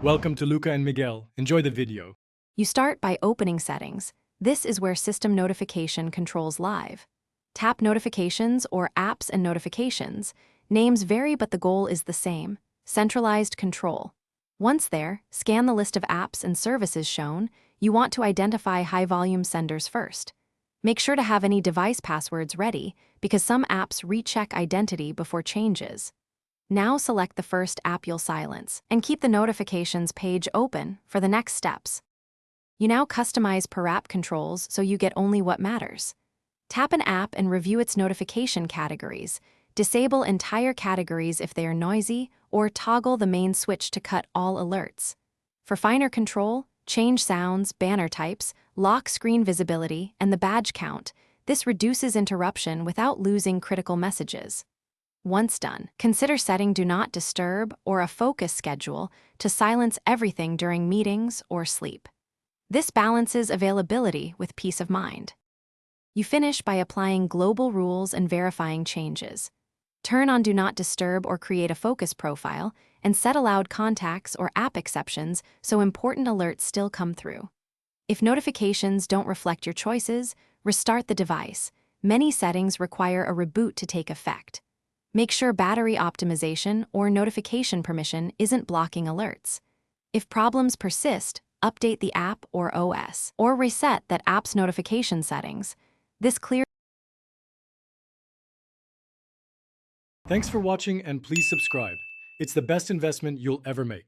Welcome to Luca and Miguel. Enjoy the video. You start by opening Settings. This is where System Notification controls live. Tap Notifications or Apps and Notifications. Names vary, but the goal is the same: centralized control. Once there, scan the list of apps and services shown. You want to identify high-volume senders first. Make sure to have any device passwords ready, because some apps recheck identity before changes. Now select the first app you'll silence, and keep the notifications page open for the next steps. You now customize per app controls so you get only what matters. Tap an app and review its notification categories. Disable entire categories if they are noisy, or toggle the main switch to cut all alerts. For finer control, change sounds, banner types, lock screen visibility, and the badge count. This reduces interruption without losing critical messages. Once done, consider setting Do Not Disturb or a focus schedule to silence everything during meetings or sleep. This balances availability with peace of mind. You finish by applying global rules and verifying changes. Turn on Do Not Disturb or create a focus profile, and set allowed contacts or app exceptions so important alerts still come through. If notifications don't reflect your choices, restart the device. Many settings require a reboot to take effect. Make sure battery optimization or notification permission isn't blocking alerts. If problems persist, update the app or OS, or reset that app's notification settings. This clears. Thanks for watching, and please subscribe. It's the best investment you'll ever make.